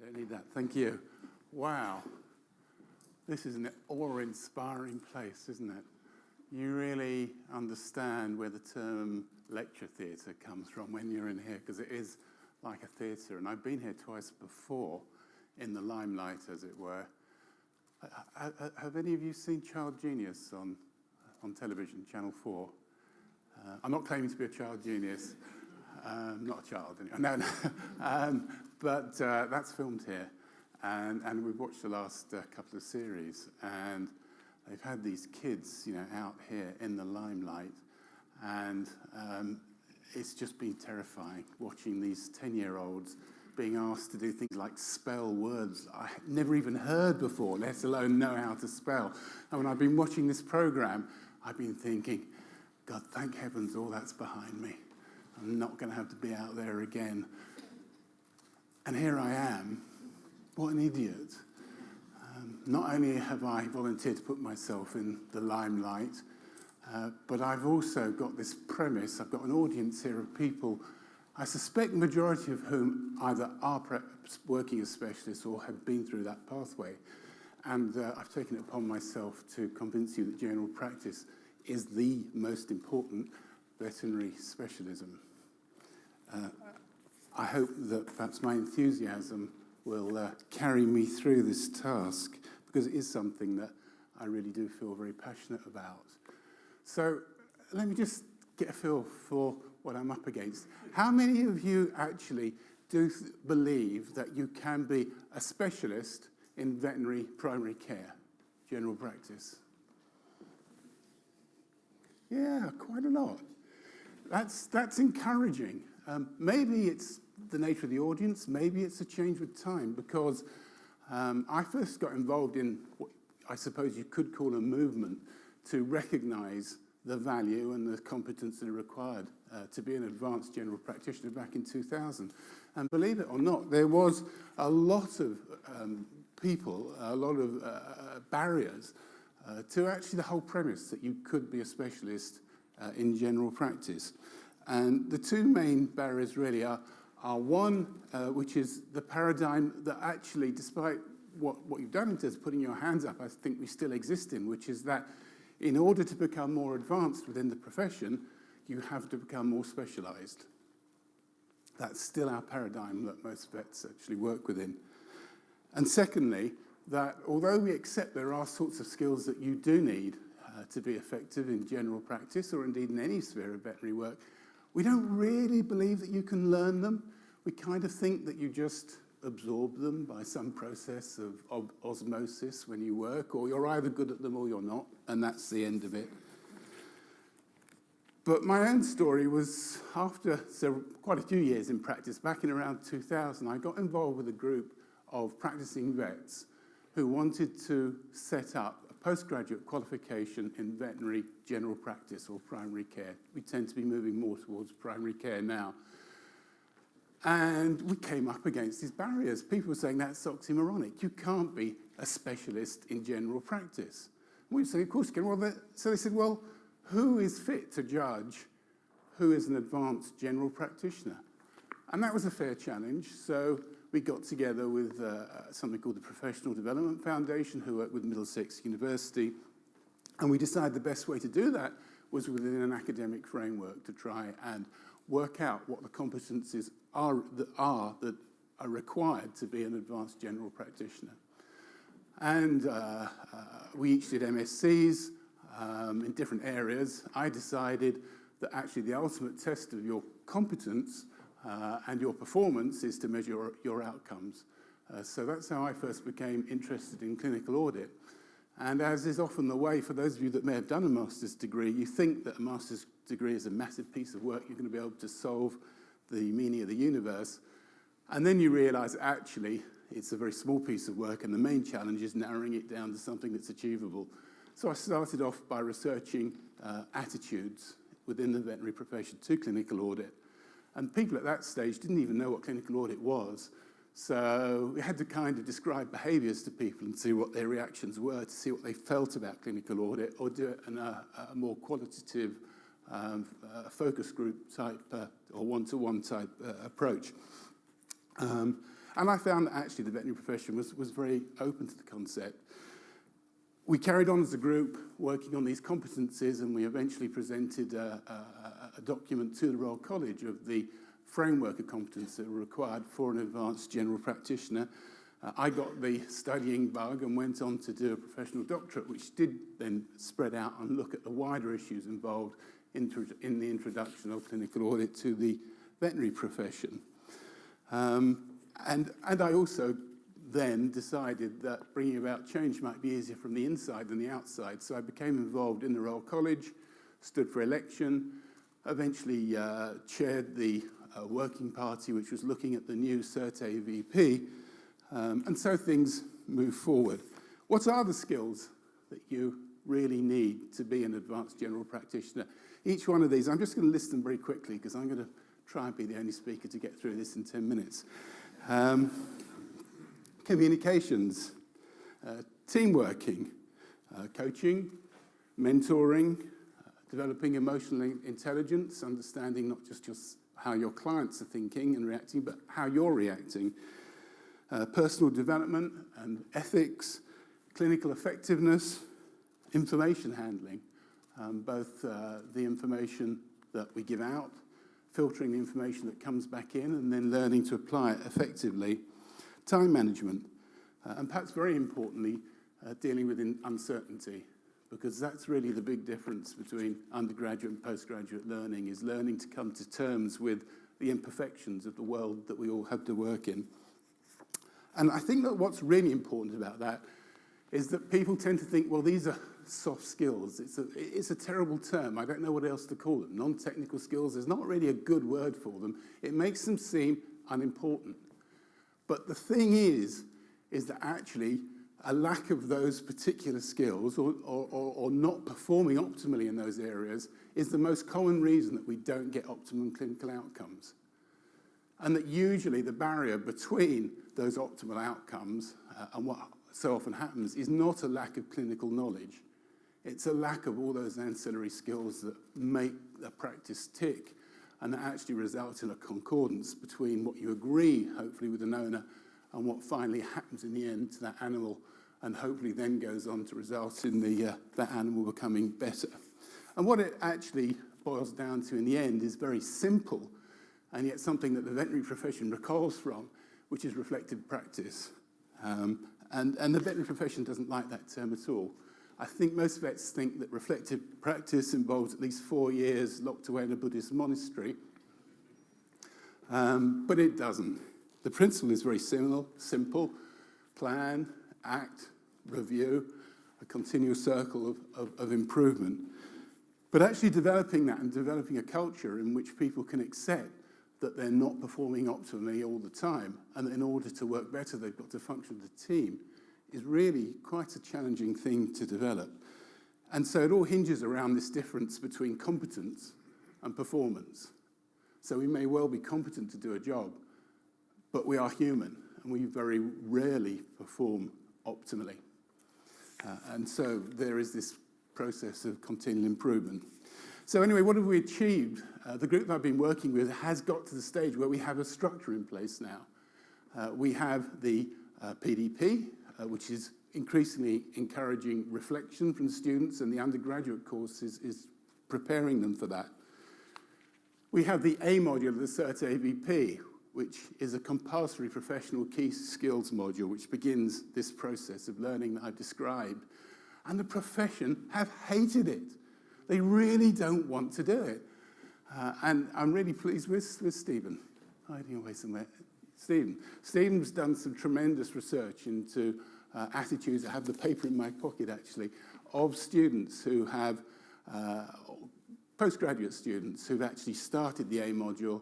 Don't need that. Thank you. Wow. This is an awe-inspiring place, isn't it? You really understand where the term lecture theatre comes from when you're in here, because it is like a theatre. And I've been here twice before, in the limelight, as it were. Have any of you seen Child Genius on television, Channel 4? I'm not claiming to be a child genius. Not a child, anyway. No. But that's filmed here. And we've watched the last couple of series. And they've had these kids, out here in the limelight. And it's just been terrifying watching these 10-year-olds being asked to do things like spell words I had never even heard before, let alone know how to spell. And when I've been watching this program, I've been thinking, God, thank heavens all that's behind me. I'm not going to have to be out there again. And here I am. What an idiot. Not only have I volunteered to put myself in the limelight, but I've also got this premise. I've got an audience here of people, I suspect the majority of whom either are perhaps working as specialists or have been through that pathway. And I've taken it upon myself to convince you that general practice is the most important veterinary specialism. I hope that perhaps my enthusiasm will carry me through this task, because it is something that I really do feel very passionate about. So let me just get a feel for what I'm up against. How many of you actually do believe that you can be a specialist in veterinary primary care, general practice? Yeah, quite a lot. That's encouraging. Maybe it's the nature of the audience, maybe it's a change with time, because I first got involved in what I suppose you could call a movement to recognise the value and the competence that are required to be an advanced general practitioner back in 2000. And believe it or not, there was a lot of people, a lot of barriers to actually the whole premise that you could be a specialist in general practice. And the two main barriers really are one, which is the paradigm that actually, despite what you've done in terms of putting your hands up, I think we still exist in, which is that in order to become more advanced within the profession, you have to become more specialised. That's still our paradigm that most vets actually work within. And secondly, that although we accept there are sorts of skills that you do need to be effective in general practice, or indeed in any sphere of veterinary work, we don't really believe that you can learn them. We kind of think that you just absorb them by some process of osmosis when you work, or you're either good at them or you're not, and that's the end of it. But my own story was after quite a few years in practice, back in around 2000, I got involved with a group of practicing vets who wanted to set up a postgraduate qualification in veterinary general practice or primary care. We tend to be moving more towards primary care now. And we came up against these barriers. People were saying that's oxymoronic. You can't be a specialist in general practice. And we were saying, of course you can. So they said, well, who is fit to judge who is an advanced general practitioner? And that was a fair challenge. So we got together with something called the Professional Development Foundation, who worked with Middlesex University. And we decided the best way to do that was within an academic framework to try and work out what the competencies are that are required to be an advanced general practitioner. And we each did MSCs in different areas. I decided that actually the ultimate test of your competence and your performance is to measure your outcomes. So that's how I first became interested in clinical audit. And as is often the way, for those of you that may have done a master's degree, you think that a master's degree is a massive piece of work. You're going to be able to solve the meaning of the universe. And then you realise, actually, it's a very small piece of work, and the main challenge is narrowing it down to something that's achievable. So I started off by researching attitudes within the veterinary profession to clinical audit. And people at that stage didn't even know what clinical audit was. So we had to kind of describe behaviours to people and see what their reactions were, to see what they felt about clinical audit, or do it in a more qualitative focus group type or one-to-one type approach. And I found that actually the veterinary profession was very open to the concept. We carried on as a group working on these competencies, and we eventually presented a document to the Royal College of the framework of competence that were required for an advanced general practitioner. I got the studying bug and went on to do a professional doctorate, which did then spread out and look at the wider issues involved in the introduction of clinical audit to the veterinary profession. And I also then decided that bringing about change might be easier from the inside than the outside. So I became involved in the Royal College, stood for election, eventually chaired the working party which was looking at the new Cert AVP, and so things move forward. What are the skills that you really need to be an advanced general practitioner? Each one of these, I'm just going to list them very quickly because I'm going to try and be the only speaker to get through this in 10 minutes. Communications, team working, coaching, mentoring, developing emotional intelligence, understanding not just how your clients are thinking and reacting, but how you're reacting, personal development and ethics, clinical effectiveness, information handling, both the information that we give out, filtering the information that comes back in, and then learning to apply it effectively, time management, and perhaps very importantly, dealing with uncertainty, because that's really the big difference between undergraduate and postgraduate learning, is learning to come to terms with the imperfections of the world that we all have to work in. And I think that what's really important about that is that people tend to think, well, these are soft skills. It's a terrible term. I don't know what else to call them. Non-technical skills, there's not really a good word for them. It makes them seem unimportant. But the thing is that actually a lack of those particular skills or not performing optimally in those areas is the most common reason that we don't get optimum clinical outcomes. And that usually the barrier between those optimal outcomes and what so often happens is not a lack of clinical knowledge. It's a lack of all those ancillary skills that make the practice tick and that actually result in a concordance between what you agree, hopefully, with an owner and what finally happens in the end to that animal, and hopefully then goes on to result in that animal becoming better. And what it actually boils down to in the end is very simple, and yet something that the veterinary profession recoils from, which is reflective practice. And the veterinary profession doesn't like that term at all. I think most vets think that reflective practice involves at least 4 years locked away in a Buddhist monastery, but it doesn't. The principle is very simple, plan, act, review, a continuous circle of improvement. But actually developing that and developing a culture in which people can accept that they're not performing optimally all the time, and that in order to work better, they've got to function as a team, is really quite a challenging thing to develop. And so it all hinges around this difference between competence and performance. So we may well be competent to do a job, but we are human, and we very rarely perform optimally. And so there is this process of continual improvement. So anyway, what have we achieved? The group that I've been working with has got to the stage where we have a structure in place now. We have the PDP, which is increasingly encouraging reflection from students, and the undergraduate course is preparing them for that. We have the A module of the Cert AVP, which is a compulsory professional key skills module, which begins this process of learning that I've described. And the profession have hated it. They really don't want to do it. And I'm really pleased with Stephen, hiding away somewhere. Stephen's done some tremendous research into attitudes. I have the paper in my pocket, actually, of students who have, postgraduate students who've actually started the A module,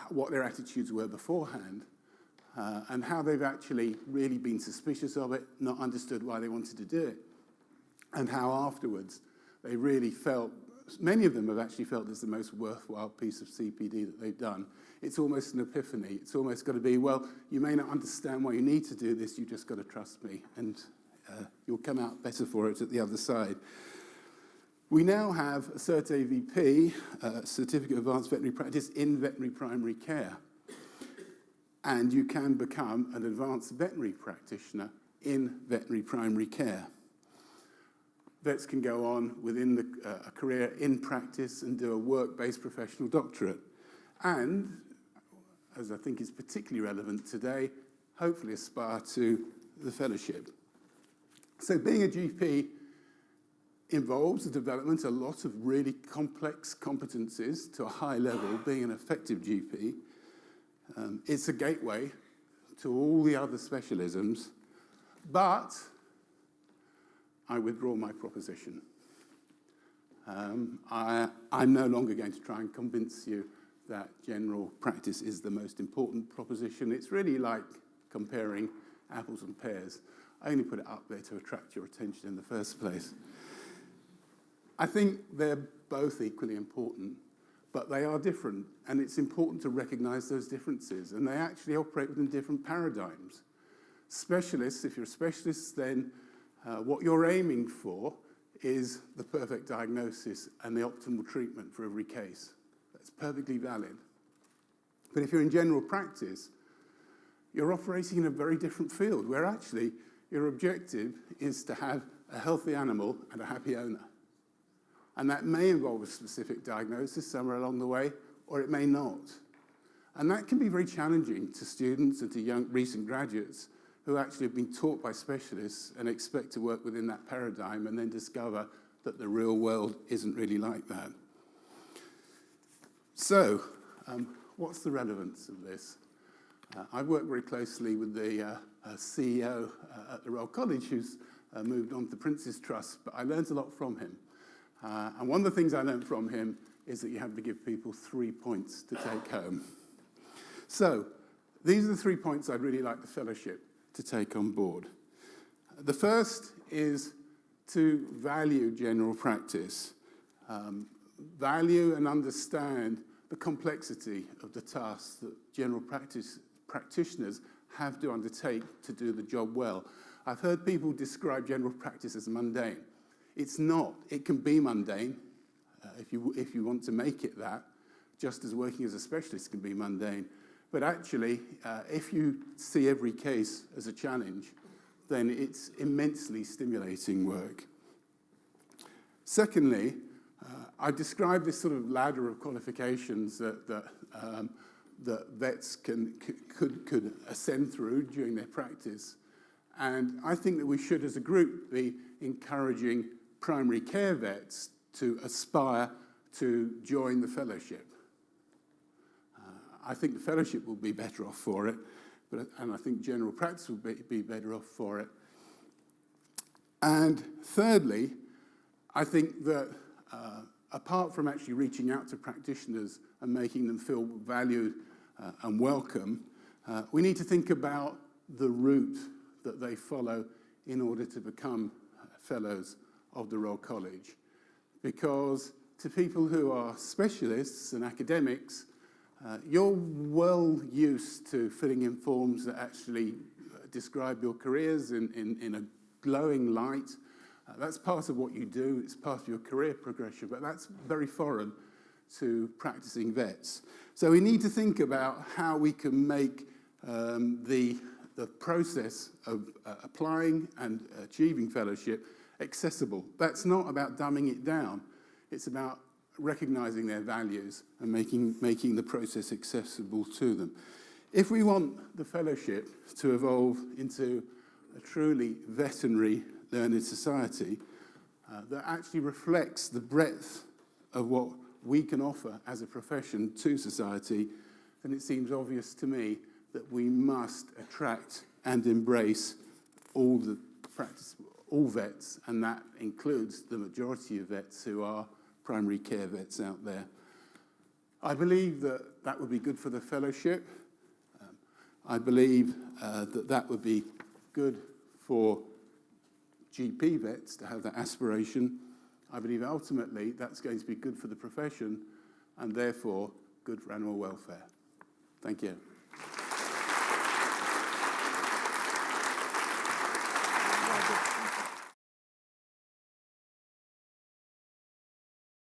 what their attitudes were beforehand, and how they've actually really been suspicious of it, not understood why they wanted to do it, and how afterwards they really felt, many of them have actually felt it's the most worthwhile piece of CPD that they've done. It's almost an epiphany. It's almost got to be, well, you may not understand why you need to do this, you've just got to trust me, and you'll come out better for it at the other side. We now have a Cert AVP, Certificate of Advanced Veterinary Practice in Veterinary Primary Care. and you can become an advanced veterinary practitioner in veterinary primary care. Vets can go on within a career in practice and do a work-based professional doctorate. And, as I think is particularly relevant today, hopefully aspire to the fellowship. So being a GP involves the development of a lot of really complex competencies to a high level, being an effective GP. It's a gateway to all the other specialisms, but I withdraw my proposition. I'm no longer going to try and convince you that general practice is the most important proposition. It's really like comparing apples and pears. I only put it up there to attract your attention in the first place. I think they're both equally important, but they are different, and it's important to recognize those differences, and they actually operate within different paradigms. Specialists, if you're a specialist, then what you're aiming for is the perfect diagnosis and the optimal treatment for every case. That's perfectly valid. But if you're in general practice, you're operating in a very different field, where actually your objective is to have a healthy animal and a happy owner. And that may involve a specific diagnosis somewhere along the way, or it may not. And that can be very challenging to students and to young recent graduates who actually have been taught by specialists and expect to work within that paradigm and then discover that the real world isn't really like that. So, what's the relevance of this? I've worked very closely with the CEO at the Royal College, who's moved on to the Prince's Trust, but I learned a lot from him. And one of the things I learned from him is that you have to give people 3 points to take home. So, these are the 3 points I'd really like the fellowship to take on board. The first is to value general practice. Value and understand the complexity of the tasks that general practice practitioners have to undertake to do the job well. I've heard people describe general practice as mundane. It's not. It can be mundane if you want to make it that, just as working as a specialist can be mundane. But actually, if you see every case as a challenge, then it's immensely stimulating work. Secondly, I described this sort of ladder of qualifications that vets could ascend through during their practice. And I think that we should, as a group, be encouraging primary care vets to aspire to join the fellowship. I think the fellowship will be better off for it, and I think general practice will be better off for it. And thirdly, I think that apart from actually reaching out to practitioners and making them feel valued and welcome, we need to think about the route that they follow in order to become fellows of the Royal College. Because to people who are specialists and academics, you're well used to filling in forms that actually describe your careers in a glowing light. That's part of what you do, it's part of your career progression, but that's very foreign to practicing vets. So we need to think about how we can make the process of applying and achieving fellowship accessible. That's not about dumbing it down, it's about recognizing their values and making the process accessible to them. If we want the fellowship to evolve into a truly veterinary learned society that actually reflects the breadth of what we can offer as a profession to society, then it seems obvious to me that we must attract and embrace all vets, and that includes the majority of vets who are primary care vets out there. I believe that that would be good for the fellowship. I believe that would be good for GP vets to have that aspiration. I believe ultimately that's going to be good for the profession and therefore good for animal welfare. Thank you.